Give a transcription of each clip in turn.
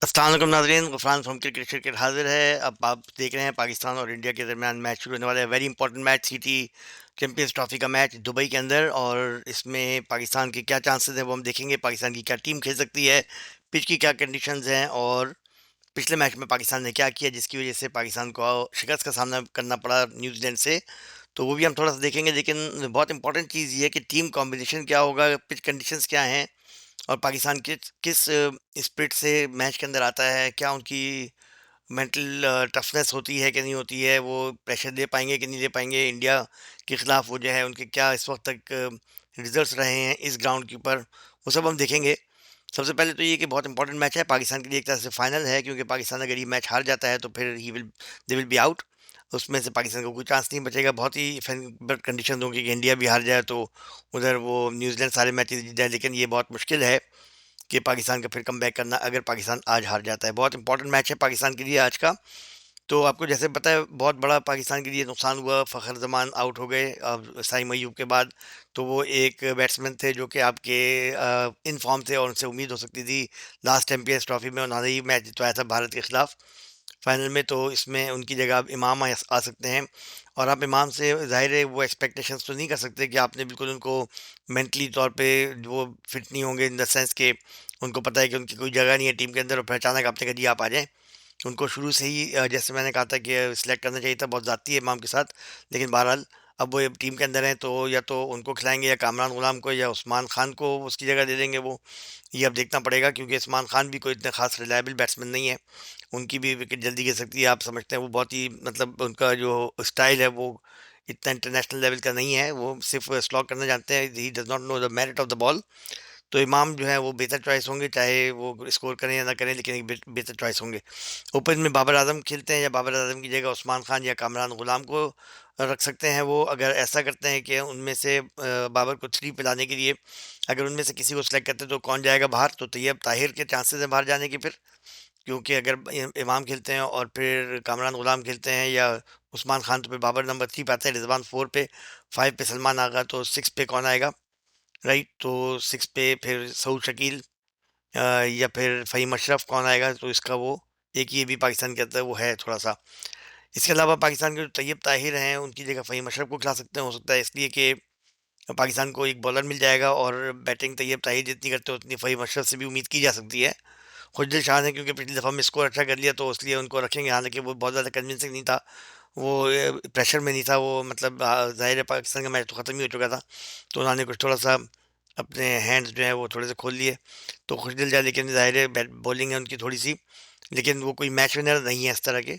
अस्सलाम वालेकुम नाज़रीन, ग़ुफ़रान फ्रॉम क्रिकेट हाज़िर है। अब आप देख रहे हैं पाकिस्तान और इंडिया के दरमियान मैच शुरू होने वाला है। वेरी इंपॉर्टेंट मैच सीटी चैंपियंस ट्रॉफ़ी का मैच दुबई के अंदर, और इसमें पाकिस्तान के क्या चांसेस हैं वो हम देखेंगे। पाकिस्तान की क्या टीम खेल सकती है, पिच की क्या कंडीशंस हैं, और पिछले मैच में पाकिस्तान ने क्या किया जिसकी वजह से पाकिस्तान को शिकस्त का सामना करना पड़ा न्यूजीलैंड से। तो वो भी हम थोड़ा सा देखेंगे, लेकिन बहुत इंपॉर्टेंट चीज़ ये है कि टीम कॉम्बिनेशन क्या होगा, पिच कंडीशंस क्या हैं, और पाकिस्तान किस किस स्पिरिट से मैच के अंदर आता है, क्या उनकी मेंटल टफनेस होती है कि नहीं होती है, वो प्रेशर दे पाएंगे कि नहीं दे पाएंगे इंडिया के ख़िलाफ़, वो जो है उनके क्या इस वक्त तक रिजल्ट्स रहे हैं इस ग्राउंड के ऊपर, वो सब हम देखेंगे। सबसे पहले तो ये कि बहुत इंपॉर्टेंट मैच है पाकिस्तान के लिए, एक तरह से फाइनल है, क्योंकि पाकिस्तान अगर ये मैच हार जाता है तो फिर he will they will be out. उसमें से पाकिस्तान को कोई चांस नहीं बचेगा। बहुत ही फेवरेट कंडीशन होंगी कि इंडिया भी हार जाए तो उधर वो न्यूजीलैंड सारे मैचेस जीत जाए, लेकिन ये बहुत मुश्किल है कि पाकिस्तान का फिर कमबैक करना अगर पाकिस्तान आज हार जाता है। बहुत इंपॉर्टेंट मैच है पाकिस्तान के लिए आज का। तो आपको जैसे पता है बहुत बड़ा पाकिस्तान के लिए नुकसान हुआ, फ़खर जमान आउट हो गए अब साइम अय्यूब के बाद। तो वो एक बैट्समैन थे जो कि आपके इन फॉर्म थे, और उनसे उम्मीद हो सकती थी लास्ट चैंपियंस ट्रॉफी में उन्होंने ही मैच जितवाया था भारत के खिलाफ फाइनल में। तो इसमें उनकी जगह अब इमाम आ सकते हैं, और आप इमाम से ज़ाहिर है वो एक्सपेक्टेशंस तो नहीं कर सकते कि आपने बिल्कुल उनको मेंटली तौर पे वो फिट नहीं होंगे, इन द सेंस कि उनको पता है कि उनकी कोई जगह नहीं है टीम के अंदर, और फिर अचानक आपने कहा जी आप आ जाएँ। उनको शुरू से ही जैसे मैंने कहा था कि सिलेक्ट करना चाहिए था, बहुत ज़्यादती है इमाम के साथ। लेकिन बहरहाल अब वो टीम के अंदर हैं तो या तो उनको खिलाएँगे या कामरान गुलाम को या उस्मान खान को उसकी जगह दे देंगे वो। ये अब देखना पड़ेगा, क्योंकि उस्मान खान भी कोई इतने ख़ास रिलायबल बैट्समैन नहीं है। उनकी भी विकेट जल्दी गिर सकती है। आप समझते हैं वो बहुत ही मतलब उनका जो स्टाइल है वो इतना इंटरनेशनल लेवल का नहीं है। वो सिर्फ़ स्लॉग करना जानते हैं। He does not know the merit of the ball. तो इमाम जो है वो बेहतर चॉइस होंगे, चाहे वो स्कोर करें या ना करें, लेकिन एक बेहतर चॉइस होंगे। ओपन में बाबर आजम खेलते हैं, या बाबर आजम की जगह उस्मान खान या कामरान गुलाम को रख सकते हैं। वो अगर ऐसा करते हैं कि उनमें से बाबर को थ्री पिलाने के लिए अगर उनमें से किसी को सिलेक्ट करते हैं तो कौन जाएगा बाहर, तो तैयब ताहिर के चांसेस हैं बाहर जाने के फिर। क्योंकि अगर इमाम खेलते हैं और फिर कामरान गुलाम खेलते हैं या उस्मान खान, तो फिर बाबर नंबर 3 पे आता है, रिजवान 4 पे, 5 पे सलमान आगा, तो 6 पे कौन आएगा? राइट, तो 6 पे फिर सऊद शकील या फिर फ़हीम अशरफ कौन आएगा? तो इसका वो एक ये भी पाकिस्तान के अंदर वो है थोड़ा-सा। इसके अलावा पाकिस्तान के जो तैयब ताहिर हैं, उनकी जगह फ़हीम अशरफ को खिला सकते हैं, हो सकता है इसलिए कि पाकिस्तान को एक बॉलर मिल जाएगा, और बैटिंग तैयब ताहिर जितनी करते हैं उतनी फ़हीम अशरफ से भी उम्मीद की जा सकती है। खुशदिल शाह ने क्योंकि पिछली दफ़ा में स्कोर अच्छा कर लिया तो इसलिए उनको रखेंगे, हालाँकि वो बहुत ज़्यादा कन्विंसिंग नहीं था। वो प्रेशर में नहीं था वो, मतलब ज़ाहिर है पाकिस्तान का मैच तो ख़त्म ही हो चुका था। तो उन्होंने कुछ थोड़ा-सा अपने हैंड्स जो हैं वो थोड़े से खोल लिए। तो खुशदिल शाह, लेकिन ज़ाहिर है बैट बॉलिंग है उनकी थोड़ी-सी, लेकिन वो कोई मैच विनर नहीं है इस तरह के।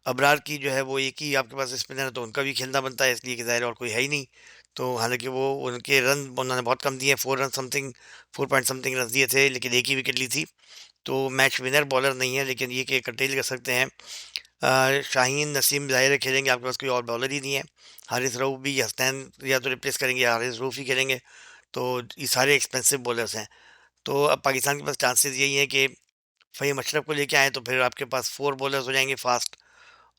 अबरार की जो है वो एक ही आपके पास स्पिनर है, तो उनका भी खेलना बनता है, इसलिए कि ज़ाहिर है और कोई है ही नहीं। तो हालाँकि वो उनके रन उन्होंने बहुत कम दिए, 4 run something, 4 point something run दिए थे, लेकिन एक ही विकेट ली थी। तो मैच विनर बॉलर नहीं है, लेकिन ये कि कर्टेल कर सकते हैं। शाहीन नसीम ज़ाहिर है खेलेंगे, आपके पास कोई और बॉलर ही नहीं है। हारिस रऊफ़ भी, हसनैन या तो रिप्लेस करेंगे या हारिस रऊफ़ ही खेलेंगे। तो ये सारे एक्सपेंसिव बॉलर्स हैं। तो अब पाकिस्तान के पास चांसेस यही हैं कि फ़हीम अशरफ को लेके आएँ तो फिर आपके पास 4 बॉलर्स हो जाएँगे फ़ास्ट,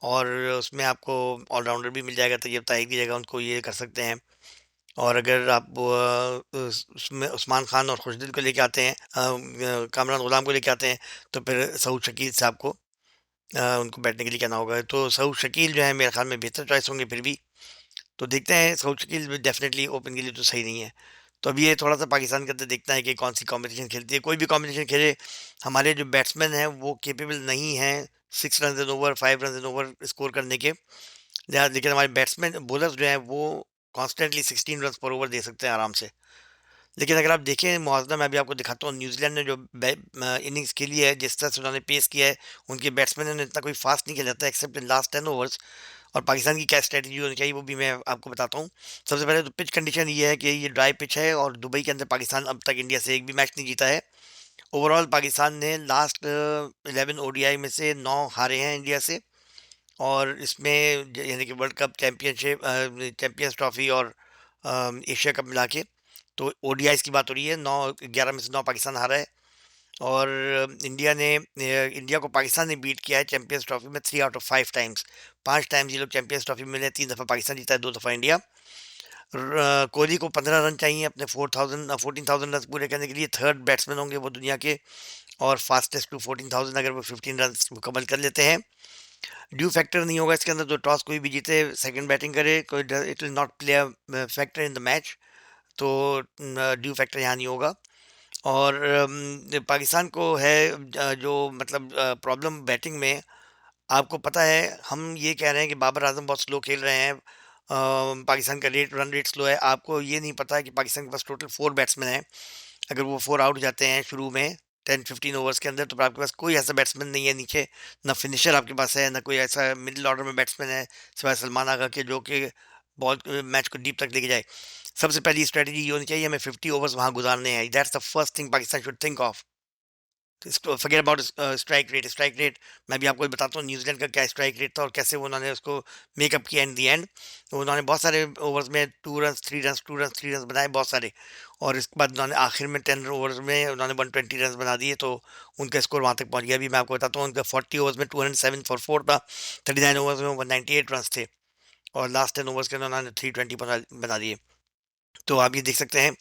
और उसमें आपको ऑलराउंडर भी मिल जाएगा तैयब ताहिर की जगह, उनको ये कर सकते हैं। और अगर आप उसमें उस्मान खान और खुशदिल को लेके आते हैं, कामरान गुलाम को लेके आते हैं, तो फिर सऊद शकील साहब को उनको बैठने के लिए कहना होगा। तो सऊद शकील जो है मेरे ख़्याल में बेहतर चॉइस होंगे फिर भी। तो देखते हैं, सऊद शकील भी डेफ़िनेटली ओपन के लिए तो सही नहीं है। तो अब ये थोड़ा-सा पाकिस्तान के अंदर देखना है कि कौन-सी कॉम्बिनेशन खेलती है। कोई भी कॉम्बिनेशन खेले, हमारे जो बैट्समैन हैं वो कैपेबल नहीं हैं 6 runs and over, 5 runs and over score करने के। लेकिन हमारे बैट्समैन बॉलर्स जो हैं वो कॉन्स्टेंटली 16 रन्स पर ओवर दे सकते हैं आराम से। लेकिन अगर आप देखें मुआवज़ा, मैं अभी आपको दिखाता हूँ न्यूज़ीलैंड ने जो इनिंग्स खेली है, जिस तरह से उन्होंने पेस किया है, उनके बैट्समैनों ने इतना कोई फास्ट नहीं खेला था एक्सेप्ट इन लास्ट 10 ओवर्स। और पाकिस्तान की क्या स्ट्रैटेजी होनी चाहिए वो भी मैं आपको बताता हूँ। सबसे पहले तो पिच कंडीशन ये है कि ये ड्राई पिच है, और दुबई के अंदर पाकिस्तान अब तक इंडिया से एक भी मैच नहीं जीता है। ओवरऑल पाकिस्तान ने लास्ट 11 ओडीआई में से 9 हारे हैं इंडिया से, और इसमें यानी कि world cup, championship, champions trophy और एशिया कप मिला के, तो ओडीआईज़ की बात हो रही है। 9 11 में से 9 पाकिस्तान हारा है। और इंडिया को पाकिस्तान ने बीट किया है चैंपियंस ट्रॉफी में 3 आउट ऑफ 5 टाइम्स। 5 टाइम्स ये लोग चैंपियंस ट्रॉफी में मिले, 3 दफ़ा पाकिस्तान जीता है, 2 दफ़ा इंडिया। कोहली को 15 रन चाहिए अपने 14,000 रन पूरे करने के लिए। थर्ड बैट्समैन होंगे वो दुनिया के, और फास्टेस्ट टू 14,000 अगर वो 15 रन मुकम्मल कर लेते हैं। ड्यू फैक्टर नहीं होगा इसके अंदर, तो टॉस कोई भी जीते सेकंड बैटिंग करे, कोई it will not play factor in the match. तो ड्यू फैक्टर यहाँ नहीं होगा। और पाकिस्तान को है जो मतलब प्रॉब्लम बैटिंग में, आपको पता है हम ये कह रहे हैं कि बाबर आजम बहुत स्लो खेल रहे हैं, पाकिस्तान का रन रेट स्लो है। आपको ये नहीं पता है कि पाकिस्तान के पास टोटल 4 बैट्समैन हैं। अगर वो 4 आउट जाते हैं शुरू में 10-15 ओवर्स के अंदर, तो आपके पास कोई ऐसा बैट्समैन नहीं है नीचे, ना फिनिशर आपके पास है, ना कोई ऐसा मिडिल ऑर्डर में बैट्समैन है सिवाय सलमान आगा के, जो कि बॉल मैच को डीप तक लेके जाए। सबसे पहली स्ट्रेटजी ये होनी चाहिए, हमें 50 ओवर्स वहाँ गुजारने हैं। That's the first thing Pakistan should think of. Forget about strike rate. मैं भी आपको बताता हूँ न्यूजीलैंड का क्या स्ट्राइक रेट था और कैसे उन्होंने उसको मेकअप किया इन दी एंड। तो उन्होंने बहुत सारे ओवर्स में 2 रन 3 रन बनाए बहुत सारे, और इसके बाद उन्होंने आखिर में 10 ओवर्स में उन्होंने 120 रन बना दिए, तो उनका स्कोर वहाँ तक पहुँच गया। अभी मैं आपको बताता हूँ, उनका 40 ओवर्स में 207 फॉर 4 था, 39 ओवर्स में 198 रन थे, और लास्ट 10 ओवर्स के अंदर उन्होंने 320 बना दिए। तो आप ये देख सकते हैं,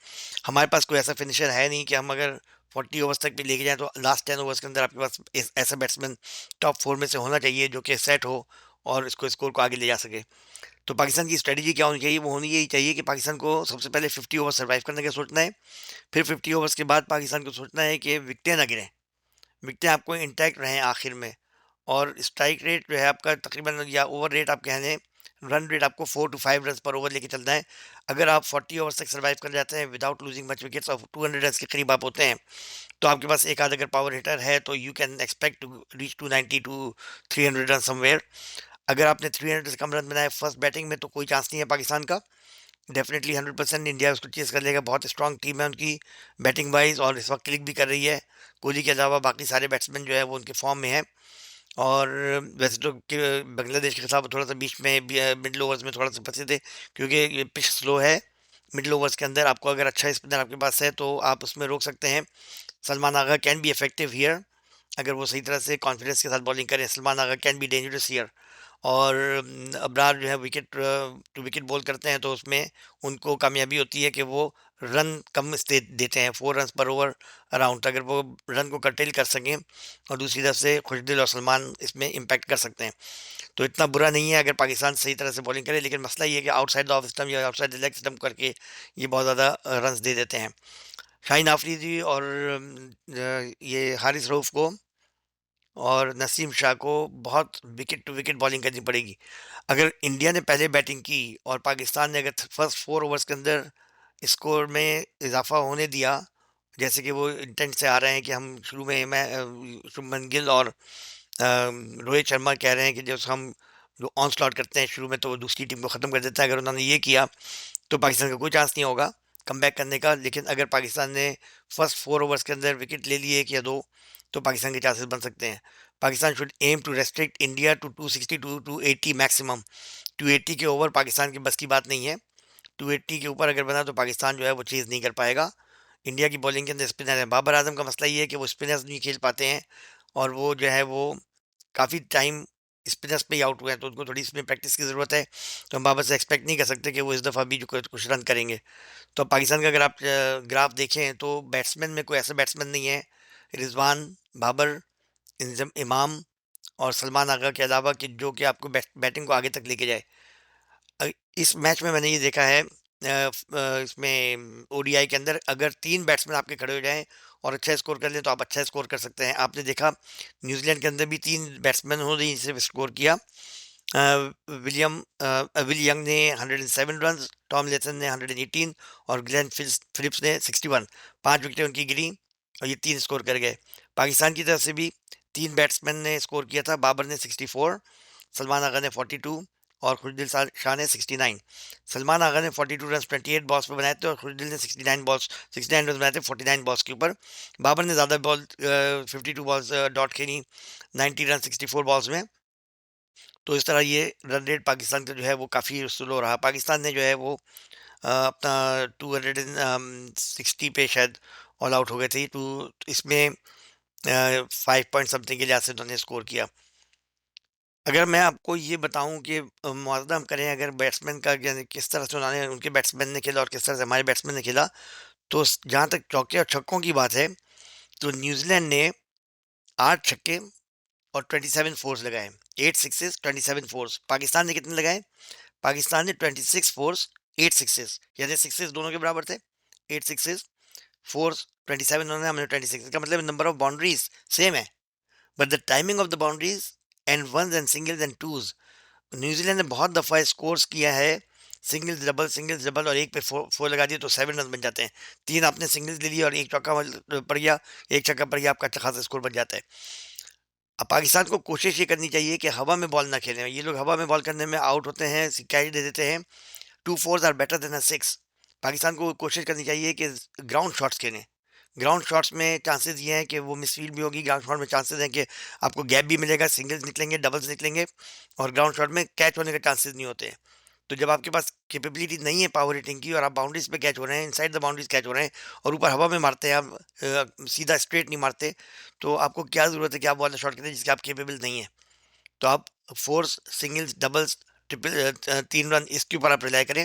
हमारे पास कोई ऐसा फिनिशर है नहीं कि हम अगर 40 ओवर्स तक भी लेके जाएं, तो लास्ट 10 ओवर्स के अंदर आपके पास ऐसा बैट्समैन टॉप 4 में से होना चाहिए जो कि सेट हो और इसको स्कोर को आगे ले जा सके। तो पाकिस्तान की स्ट्रेटजी क्या होनी चाहिए? वो होनी यही चाहिए कि पाकिस्तान को सबसे पहले 50 ओवर सर्वाइव करने का सोचना है। फिर 50 ओवर्स के बाद पाकिस्तान को सोचना है कि विकटें ना गिरें, विकटें आपको इंटैक्ट रहें आखिर में। और स्ट्राइक रेट जो है आपका तकरीबन, या ओवर रेट आप कह लें, रन रेट आपको 4 to 5 रन पर ओवर लेके चलना है। अगर आप 40 ओवर्स तक सर्वाइव कर जाते हैं विदाउट लूजिंग मच विकेट्स और 200 रन के करीब आप होते हैं, तो आपके पास एक आध अगर पावर हिटर है तो you can expect to reach 290 to 300 run somewhere. अगर आपने 300 से कम रन बनाए फर्स्ट बैटिंग में, तो कोई चांस नहीं है पाकिस्तान का। डेफिनेटली 100% इंडिया उसको चेस कर लेगा। बहुत स्ट्रॉन्ग टीम है उनकी बैटिंग वाइज, और इस वक्त क्लिक भी कर रही है। कोहली के अलावा बाकी सारे बैट्समैन जो है वो उनके फॉर्म में है। और वैसे तो बांग्लादेश के खिलाफ थोड़ा सा बीच में मिडिल ओवर्स में थोड़ा सा फंसे थे, क्योंकि ये पिच स्लो है। मिडिल ओवर्स के अंदर आपको अगर अच्छा स्पिनर आपके पास है तो आप उसमें रोक सकते हैं। सलमान आगा कैन बी इफेक्टिव हियर, अगर वो सही तरह से कॉन्फिडेंस के साथ बॉलिंग करें। सलमान आगा कैन बी डेंजरस हियर। और अबरार जो है विकेट टू विकेट बॉल करते हैं, तो उसमें उनको कामयाबी होती है कि वो रन कम देते हैं, 4 रन पर ओवर अराउंड। अगर वो रन को कर्टेल कर सकें, और दूसरी तरफ से खुशदिल और सलमान इसमें इम्पैक्ट कर सकते हैं, तो इतना बुरा नहीं है अगर पाकिस्तान सही तरह से बॉलिंग करे। लेकिन मसला ये है कि आउटसाइड द ऑफ स्टम्प या आउटसाइड द लेग स्टम्प करके ये बहुत ज़्यादा रन दे देते हैं। शाहीन आफरीदी और ये हारिस रऊफ को और नसीम शाह को बहुत विकेट टू विकेट बॉलिंग करनी पड़ेगी। अगर इंडिया ने पहले बैटिंग की और पाकिस्तान ने अगर फर्स्ट 4 ओवर्स के अंदर स्कोर में इजाफा होने दिया, जैसे कि वो इंटेंट से आ रहे हैं कि हम शुरू में मैं शुभमन गिल और रोहित शर्मा कह रहे हैं कि जब हम जो ऑन स्लॉट करते हैं शुरू में, तो वो दूसरी टीम को ख़त्म कर देता है। अगर उन्होंने ये किया तो पाकिस्तान का कोई चांस नहीं होगा कम बैक करने का। लेकिन अगर पाकिस्तान ने फर्स्ट 4 ओवर्स के अंदर विकेट ले लिए 1 या 2, तो पाकिस्तान के चांसेस बन सकते हैं। Pakistan should aim to restrict India to 260 to 280 maximum. 280 के ओवर पाकिस्तान की बस की बात नहीं है। 280 के ऊपर अगर बना तो पाकिस्तान जो है वो चीज़ नहीं कर पाएगा। इंडिया की बॉलिंग के अंदर स्पिनर है। बाबर आजम का मसला ये है कि वो स्पिनर्स नहीं खेल पाते हैं, और वो जो है वो काफ़ी टाइम स्पिनर्स पे ही आउट हुए हैं, तो उनको थोड़ी इसमें प्रैक्टिस की ज़रूरत है। तो हम बाबर से एक्सपेक्ट नहीं कर सकते कि वो इस दफ़ा भी जो कुछ रन करेंगे। तो पाकिस्तान का अगर आप ग्राफ देखें, तो बैट्समैन में कोई ऐसा बैट्समैन नहीं है, रिजवान, बाबर, इमाम और सलमान आगा के अलावा, कि जो कि आपको बैटिंग को आगे तक लेके जाए। इस मैच में मैंने ये देखा है, इसमें ओडीआई के अंदर अगर 3 बैट्समैन आपके खड़े हो जाएं और अच्छा स्कोर कर लें, तो आप अच्छा स्कोर कर सकते हैं। आपने देखा न्यूजीलैंड के अंदर भी 3 बैट्समैन हो रही जिससे स्कोर किया। विल यंग ने 107 रन, टॉम लेथन ने 118 और ग्लेन फिलिप्स ने 61। 5 विकेटें उनकी गिरी और ये 3 स्कोर कर गए। पाकिस्तान की तरफ से भी 3 बैट्समैन ने स्कोर किया था। बाबर ने 64, सलमान आगा ने 42 और खुशदिल शाह ने 69। सलमान आगा ने 42 रन 28 बॉल्स पर बनाए थे, और खुशदिल ने 69 रन बनाए थे 49 बॉल्स के ऊपर। बाबर ने ज़्यादा बॉल 52 बॉल्स डॉट खेली, 90 रन 64 बॉल्स में। तो इस तरह ये रन रेट पाकिस्तान का जो है वो काफ़ी स्लो रहा। पाकिस्तान ने जो है वो अपना 260 पे शायद ऑल आउट हो गए थे। टू इसमें 5 पॉइंट समथिंग के लिहाज से उन्होंने स्कोर किया। अगर मैं आपको ये बताऊं कि मुआवजा हम करें अगर बैट्समैन का, यानी किस तरह से उन्होंने उनके बैट्समैन ने खेला और किस तरह से हमारे बैट्समैन ने खेला, तो जहाँ तक चौके और छक्कों की बात है, तो न्यूजीलैंड ने 8 छक्के और 27 फोर्स लगाए, 8 सिक्सेस 27 फोर्स। पाकिस्तान ने कितने लगाए? पाकिस्तान ने 26 फोर्स 8 सिक्सेस, यानी सिक्सेस दोनों के बराबर थे। 8 सिक्सेस फोर्स 27 उन्होंने, हमने 26। इसका मतलब नंबर ऑफ बाउंड्रीज सेम है, but the timing of the boundaries and ones and singles and twos. New Zealand ने बहुत दफ़ा स्कोर्स किया है, सिंगल्स डबल और एक पे फोर लगा दिए तो 7 रन बन जाते हैं। 3 आपने सिंगल्स ले लिए और एक चौका पड़ गया, एक छक्का पड़ गया, आपका अच्छा खासा स्कोर बन जाता है। अब पाकिस्तान को कोशिश ये करनी चाहिए कि हवा में बॉल ना खेलें। ये लोग हवा में बॉल करने में आउट होते हैं, कैच दे देते हैं। 2 फोर्स आर बेटर देन अ 6। पाकिस्तान को कोशिश करनी चाहिए कि ग्राउंड शॉट्स खेलें। ग्राउंड शॉट्स में चांसेस ये हैं कि वो मिसफील्ड भी होगी, ग्राउंड शॉट में चांसेस हैं कि आपको गैप भी मिलेगा, सिंगल्स निकलेंगे, डबल्स निकलेंगे, और ग्राउंड शॉट में कैच होने के चांसेस नहीं होते हैं। तो जब आपके पास कैपेबिलिटी नहीं है पावर हिटिंग की और आप बाउंड्रीज पे कैच हो रहे हैं, इनसाइड द बाउंड्रीज कैच हो रहे हैं और ऊपर हवा में मारते हैं आप, सीधा स्ट्रेट नहीं मारते, तो आपको क्या ज़रूरत है कि आप बॉल शॉट खेलें जिसके आप केपेबल नहीं है। तो आप fours, singles, doubles, triple, 3 run इसके ऊपर आप रिलाई करें,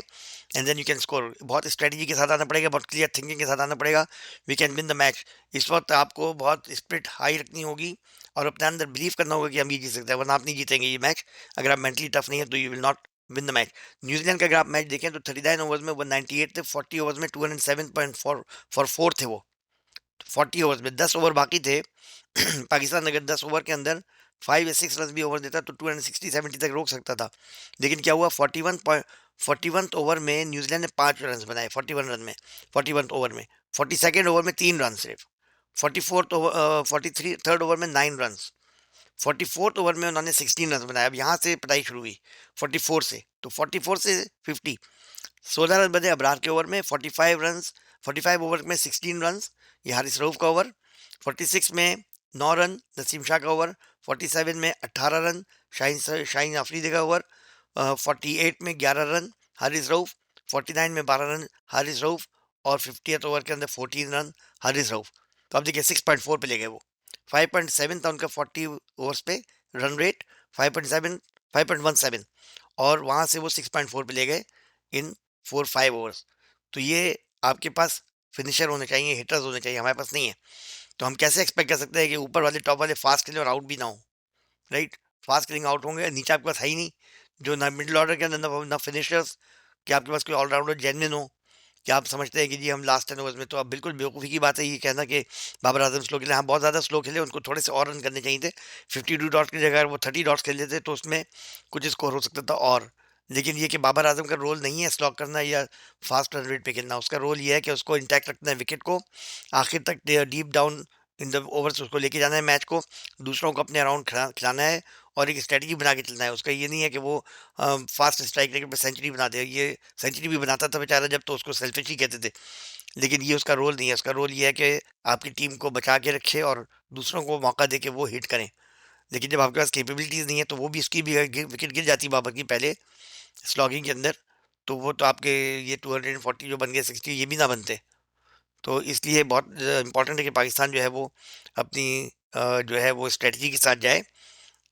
and then you can score. बहुत स्ट्रेटजी के साथ आना पड़ेगा, बहुत क्लियर थिंकिंग के साथ आना पड़ेगा। We can win the match. इस वक्त आपको बहुत स्पिरिट हाई रखनी होगी और अपने अंदर बिलीव करना होगा कि हम ये जीत सकते हैं, वरना आप नहीं जीतेंगे ये मैच। अगर आप मेंटली टफ नहीं है तो you will not win the match. New Zealand का अगर आप मैच देखें तो 39 ओवर्स में 198 थे, 40 ओवर्स में 207.4 फॉर 4 थे वो। 40 ओवर्स में 10 ओवर बाकी थे। पाकिस्तान अगर 10 ओवर के अंदर 5 या 6 रन भी ओवर देता तो 260-70 तक रोक सकता था। लेकिन क्या हुआ, 41 ओवर में न्यूजीलैंड ने 5 रन बनाए, 41 रन में, 41 ओवर में। 42nd ओवर में 3 रन सिर्फ। 43rd ओवर में 9 रन। 44th ओवर में उन्होंने 16 रन बनाए। अब यहाँ से पिटाई शुरू हुई 44 से, तो 44 से 50, 16 रन बने अबरार के ओवर में। 45 ओवर में 16 रन, ये हारिस रऊफ का ओवर। 46 में 9 रन नसीम शाह का ओवर। 47 में 18 रन शाहीन आफरीदी का ओवर। 48 में 11 रन हारिस रऊफ। 49 में 12 रन हारिस रऊफ और 50th ओवर के अंदर 14 रन हारिस रऊफ। तो अब देखिए 6.4 पे ले गए वो। 5.7 था उनका 40 ओवर्स पे रन रेट, 5.7, 5.17, और वहाँ से वो 6.4 पे ले गए इन 4-5 ओवर्स। तो ये आपके पास फिनिशर होने चाहिए, हिटर्स होने चाहिए, हमारे पास नहीं है। तो हम कैसे एक्सपेक्ट कर सकते हैं कि ऊपर वाले टॉप वाले फास्ट खेलें और आउट भी ना हो, राइट? फास्ट खेलेंगे आउट होंगे, नीचे आपके पास है ही नहीं जो, ना मिडिल ऑर्डर के अंदर ना फिनिशर्स, कि आपके पास कोई ऑलराउंडर जेन्युइन हो। क्या आप समझते हैं कि जी हम लास्ट 10 ओवर्स में, तो अब बिल्कुल बेवकूफ़ी की बात है ये कहना कि बाबर आजम स्लो खेले। हाँ, बहुत ज़्यादा स्लो खेले, उनको थोड़े से और रन करने चाहिए थे। 52 डॉट्स की जगह वो 30 डॉट्स खेल लेते तो उसमें कुछ स्कोर हो सकता था और। लेकिन ये कि बाबर आजम का रोल नहीं है स्लॉग करना या फास्ट रन रेट पे खेलना, उसका रोल ये है कि उसको इंटैक्ट रखना है विकेट को, आखिर तक deep down in the overs उसको लेके जाना है मैच को, दूसरों को अपने अराउंड खिलाना है और एक स्ट्रेटजी बना के चलना है। उसका ये नहीं है कि वो फास्ट स्ट्राइक रेट पे सेंचुरी बना दे। ये सेंचुरी भी बनाता था बेचारा जब, तो उसको सेल्फिश ही कहते थे। लेकिन ये उसका रोल नहीं है। उसका रोल ये है कि आपकी टीम को बचा के रखे और दूसरों को मौका दे के वो हिट करें। लेकिन जब आपके पास कैपेबिलिटीज़ नहीं है तो वो भी, उसकी भी विकेट गिर जाती है बाबर की पहले स्लॉगिंग के अंदर, तो वो तो आपके ये 240 जो बन गए 60 ये भी ना बनते। तो इसलिए बहुत इंपॉर्टेंट है कि पाकिस्तान जो है वो अपनी जो है वो स्ट्रेटजी के साथ जाए,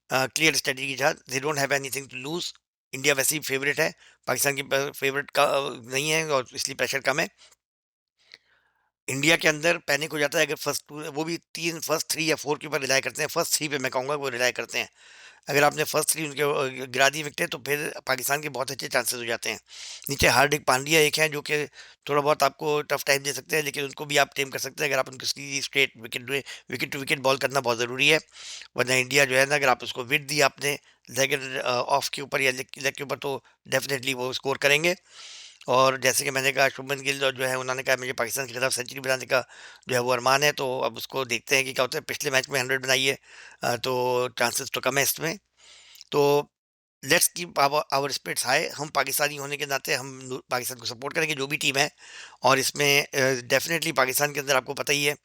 क्लियर स्ट्रेटजी के साथ। They don't have anything to lose. India वैसे ही फेवरेट है, पाकिस्तान की फेवरेट का नहीं है और इसलिए प्रेशर कम है। इंडिया के अंदर पैनिक हो जाता है अगर फर्स्ट टू, वो भी तीन, फर्स्ट थ्री या फोर के ऊपर रिलाई करते हैं। फर्स्ट थ्री पे मैं कहूँगा वो रिलाई करते हैं। अगर आपने फर्स्ट थ्री उनके गिरा दी विकेटें तो फिर पाकिस्तान के बहुत अच्छे चांसेस हो जाते हैं। नीचे हार्दिक पांड्या एक है जो कि थोड़ा बहुत आपको टफ टाइम दे सकते हैं, लेकिन उनको भी आप टेम कर सकते हैं अगर आप उनकी straight wicket to wicket ball करना बहुत ज़रूरी है। वरना इंडिया जो है ना, अगर आप उसको विट दी आपने लेग ऑफ के ऊपर या लेग के ऊपर, तो डेफिनेटली वो स्कोर करेंगे। और जैसे कि मैंने कहा, शुभमन गिल और जो है उन्होंने कहा मुझे पाकिस्तान के खिलाफ सेंचुरी बनाने का जो है वो अरमान है, तो अब उसको देखते हैं कि क्या होता है। पिछले मैच में 100 बनाई है, तो चांसेस तो कम है इसमें। तो let's keep our spirits high. हम पाकिस्तानी होने के नाते हम पाकिस्तान को सपोर्ट करेंगे जो भी टीम है। और इसमें डेफिनेटली पाकिस्तान के अंदर आपको पता ही है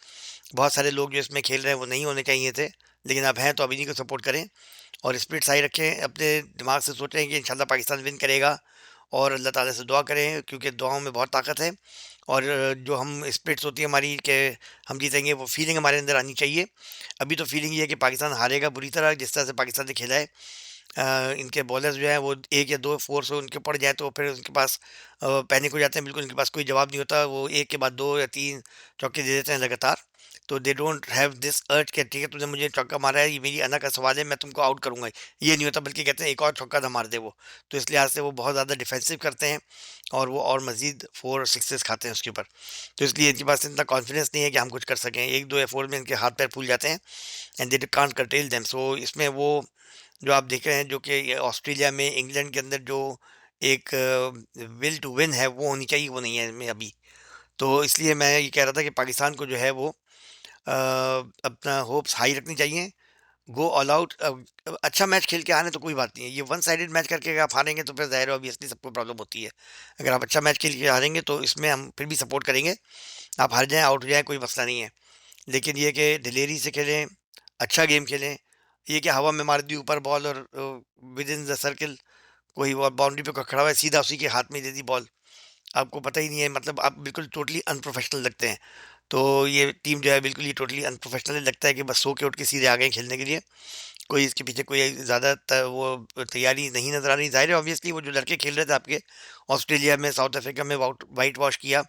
बहुत सारे लोग जो इसमें खेल रहे हैं वो नहीं होने चाहिए थे, लेकिन अब हैं तो अब इन्हीं को सपोर्ट करें और स्पिरिट्स हाई रखें। अपने दिमाग से सोचें कि इंशाल्लाह पाकिस्तान विन करेगा और अल्लाह ताला से दुआ करें, क्योंकि दुआओं में बहुत ताकत है। और जो हम स्पिरिट्स होती है हमारी कि हम जीतेंगे, वो फीलिंग हमारे अंदर आनी चाहिए। अभी तो फीलिंग ये है कि पाकिस्तान हारेगा बुरी तरह, जिस तरह से पाकिस्तान ने खेला है। इनके बॉलर्स जो हैं वो एक या दो फोर्स उनके पड़ जाए तो फिर उनके पास पैनिक हो जाते हैं, बिल्कुल उनके पास कोई जवाब नहीं होता। वो एक के बाद दो या तीन चौके दे देते हैं लगातार। तो दे डोंट हैव दिस अर्ज कि ठीक है तुमने मुझे चौका मारा है, ये मेरी अना का सवाल है, मैं तुमको आउट करूंगा, ये नहीं होता, बल्कि कहते हैं एक और चौका ना मार दे वो। तो इस लिहाज से वो बहुत ज़्यादा डिफेंसिव करते हैं और वो और मजीद 4 सिक्सेस खाते हैं उसके ऊपर। तो इसलिए इनके पास इतना कॉन्फिडेंस नहीं है कि हम कुछ कर सकें, 1 2 या 4 में इनके हाथ पैर फूल जाते हैं एंड दे कांट कंटेल देम। सो इसमें वो जो आप देख रहे हैं, जो कि ये ऑस्ट्रेलिया में, इंग्लैंड के अंदर जो एक विल टू विन है वो होनी चाहिए, वो नहीं है इनमें अभी। तो इसलिए मैं ये कह रहा था कि पाकिस्तान को जो है वो अपना होप्स हाई रखनी चाहिए, गो ऑल आउट। अच्छा मैच खेल के आने तो कोई बात नहीं है, ये वन साइडेड मैच करके अगर आप हारेंगे तो फिर ज़ाहिर है ऑब्वियसली सबको प्रॉब्लम होती है। अगर आप अच्छा मैच खेल के हारेंगे तो इसमें हम फिर भी सपोर्ट करेंगे, आप हार जाएँ, आउट हो जाएँ, कोई मसला नहीं है। लेकिन ये कि दिलेरी से खेलें, अच्छा गेम खेलें, ये कि हवा में मार दी ऊपर बॉल और विद इन द सर्किल कोई वो बाउंड्री पे कोई खड़ा हुआ है, सीधा उसी के हाथ में दे दी बॉल, आपको पता ही नहीं है, मतलब आप बिल्कुल टोटली अनप्रोफेशनल लगते हैं। तो ये टीम जो है बिल्कुल ही टोटली अनप्रोफेशनल लगता है कि बस सो के उठ के सीधे आ गए खेलने के लिए। कोई इसके पीछे कोई ज़्यादा वो तैयारी नहीं नज़र आ रही। ज़ाहिर है ऑब्वियसली वो जो लड़के खेल रहे थे आपके ऑस्ट्रेलिया में, साउथ अफ्रीका में, वाइट वॉश किया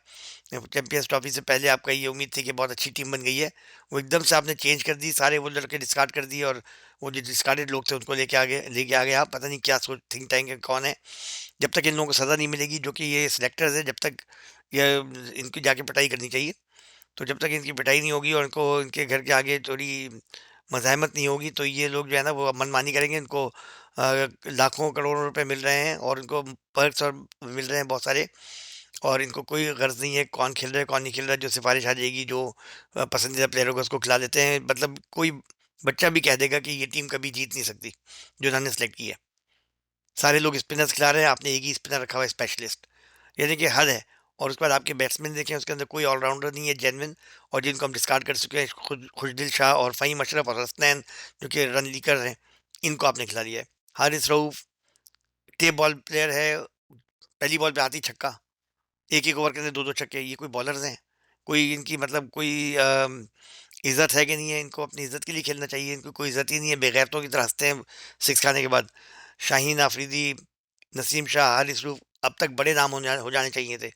चैंपियंस ट्रॉफी से पहले, आपका ये उम्मीद थी कि बहुत अच्छी टीम बन गई है, वो एकदम से आपने चेंज कर दी, सारे वो लड़के डिस्कार्ड कर दिए और वो जो डिस्कार्डेड लोग थे उनको लेके आ गए आप, पता नहीं क्या सोच थिंक टैंक कौन है। जब तक इन लोगों को सज़ा नहीं मिलेगी, जो कि ये सिलेक्टर्स है, जब तक ये इनकी जाके पिटाई करनी चाहिए। तो जब तक इनकी पिटाई नहीं होगी और इनको इनके घर के आगे थोड़ी मज़ाहमत नहीं होगी तो ये लोग जो है ना वो मनमानी करेंगे। इनको लाखों करोड़ों रुपए मिल रहे हैं और इनको पर्क्स और मिल रहे हैं बहुत सारे, और इनको कोई गर्ज नहीं है कौन खेल रहा है कौन नहीं खेल रहा है। जो सिफारिश आ जाएगी, जो पसंदीदा प्लेयर होगा उसको खिला देते हैं। मतलब कोई बच्चा भी कह देगा कि ये टीम कभी जीत नहीं सकती जो इन्होंने सेलेक्ट की है। सारे लोग स्पिनर्स खिला रहे हैं, आपने एक ही स्पिनर रखा हुआ है स्पेशलिस्ट, यानी कि हद है। और उसके बाद आपके बैट्समैन देखें, उसके अंदर कोई ऑलराउंडर नहीं है जेन्युइन, और जिनको हम डिस्कार्ड कर चुके हैं, खुशदिल शाह और फ़हीम अशरफ और हसनैन जो कि रन लीकर हैं, इनको आपने खिला दिया है। Haris Rauf tape ball player है, पहली बॉल पे आती छक्का, एक एक ओवर के अंदर दो दो छक्के, ये कोई बॉलर्स हैं? कोई इनकी मतलब कोई इज्जत है कि नहीं है? इनको अपनी इज्जत के लिए खेलना चाहिए, इनको कोई इज्जत ही नहीं है, बेगैरतों की तरह हंसते हैं सिक्स खाने के बाद। शाहीन आफरीदी, नसीम शाह, हारिस रऊफ, अब तक बड़े नाम हो जाने चाहिए थे।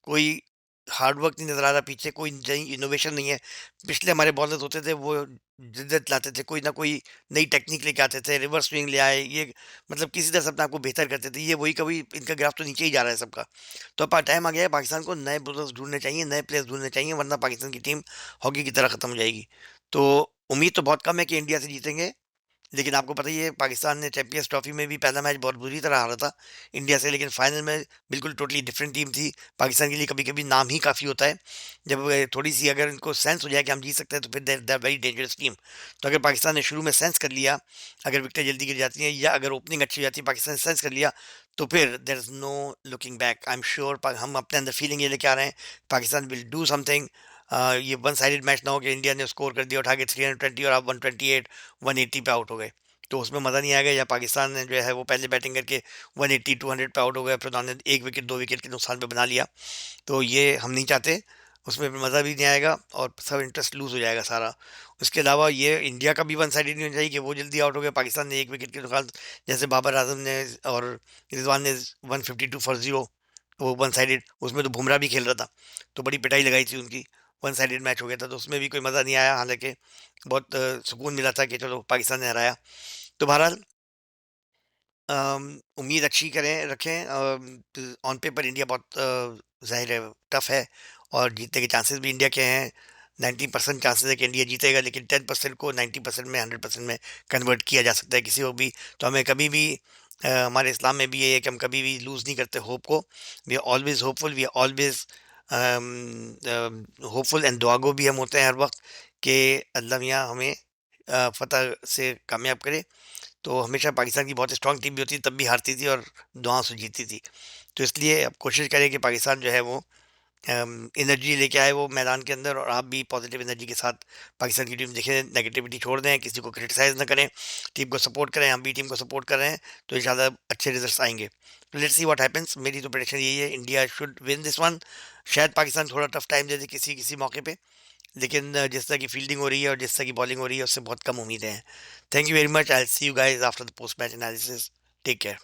कोई हार्ड वर्क नहीं नज़र आ रहा पीछे, कोई नई इनोवेशन नहीं है। पिछले हमारे बॉलर्स होते थे वो जिद्दत लाते थे, कोई ना कोई नई टेक्निक लेके आते थे, रिवर्स स्विंग ले आए, ये मतलब किसी तरह से अपने आप को बेहतर करते थे। ये वही, कभी इनका ग्राफ तो नीचे ही जा रहा है सबका। तो अब टाइम आ गया है पाकिस्तान को नए बॉलर्स ढूंढने चाहिए, नए प्लेयर्स ढूंढने चाहिए, वरना पाकिस्तान की टीम हॉकी की तरह ख़त्म हो जाएगी। तो उम्मीद तो बहुत कम है कि इंडिया से जीतेंगे, लेकिन आपको पता ही है पाकिस्तान ने चैंपियंस ट्रॉफी में भी पहला मैच बहुत बुरी तरह हारा था इंडिया से, लेकिन फाइनल में बिल्कुल टोटली डिफरेंट टीम थी। पाकिस्तान के लिए कभी कभी नाम ही काफ़ी होता है, जब थोड़ी सी अगर इनको सेंस हो जाए कि हम जीत सकते हैं तो फिर दे वेरी डेंजरस टीम। तो अगर पाकिस्तान ने शुरू में सेंस कर लिया, अगर विकेट जल्दी गिर जाती हैं या अगर ओपनिंग अच्छी हो जाती है, पाकिस्तान ने सेंस कर लिया, तो फिर there is no looking back. I am sure हम अपने अंदर फीलिंग ये लेके आ रहे हैं, पाकिस्तान विल डू समथिंग। ये वन साइडेड मैच ना हो कि इंडिया ने स्कोर कर दिया उठा के 320 और आप 128 180 पे आउट हो गए, तो उसमें मज़ा नहीं आएगा। या पाकिस्तान ने जो है वो पहले बैटिंग करके 180 200 पे आउट हो गया, फिर उन्होंने एक विकेट दो विकेट के नुकसान पे बना लिया, तो ये हम नहीं चाहते। उसमें फिर मज़ा भी नहीं आएगा और सब इंटरेस्ट लूज़ हो जाएगा सारा। उसके अलावा ये इंडिया का भी वन साइडेड नहीं होना चाहिए कि वो जल्दी आउट हो गया, पाकिस्तान ने एक विकेट के नुकसान, जैसे बाबर आजम ने और रिजवान ने 152 फॉर 0, वो वन साइडेड, उसमें तो बुमराह भी खेल रहा था, तो बड़ी पिटाई लगाई थी उनकी, वन साइडेड मैच हो गया था, तो उसमें भी कोई मज़ा नहीं आया। हालांकि बहुत सुकून मिला था कि चलो पाकिस्तान ने हराया। तो बहरहाल उम्मीद अच्छी करें रखें। ऑन पेपर इंडिया बहुत ज़ाहिर है टफ है और जीतने के चांसेस भी इंडिया के हैं। 90% चांसेस है कि इंडिया जीतेगा, लेकिन 10% को 90% में 100% में कन्वर्ट किया जा सकता है किसी को भी। तो हमें कभी भी हमारे इस्लाम में भी ये है कि हम कभी भी लूज़ नहीं करते होप को। We are always hopeful, we are always hopeful and दुआगो भी हम होते हैं हर वक्त कि अल्लाह मियाँ हमें फ़तह से कामयाब करे। तो हमेशा पाकिस्तान की बहुत स्ट्रांग टीम भी होती थी, तब भी हारती थी और दुआओं से जीतती थी। तो इसलिए अब कोशिश करें कि पाकिस्तान जो है वो एनर्जी लेके आए वो मैदान के अंदर, और आप भी पॉजिटिव एनर्जी के साथ पाकिस्तान की टीम देखें, नेगेटिविटी छोड़ दें, किसी को क्रिटिसाइज़ ना करें, टीम को सपोर्ट करें। हम भी टीम को सपोर्ट कर रहे हैं, तो इंशाल्लाह अच्छे रिजल्ट्स आएंगे। तो लेट्स सी व्हाट हैपेंस। मेरी तो प्रेडिक्शन यही है, India should win this one. शायद पाकिस्तान थोड़ा टफ टाइम दे दे किसी किसी मौके पे, लेकिन जिस तरह की फील्डिंग हो रही है और जिस तरह की बॉलिंग हो रही है उससे बहुत कम उम्मीदें हैं। Thank you very much, I will see you guys after the post match analysis. Take care.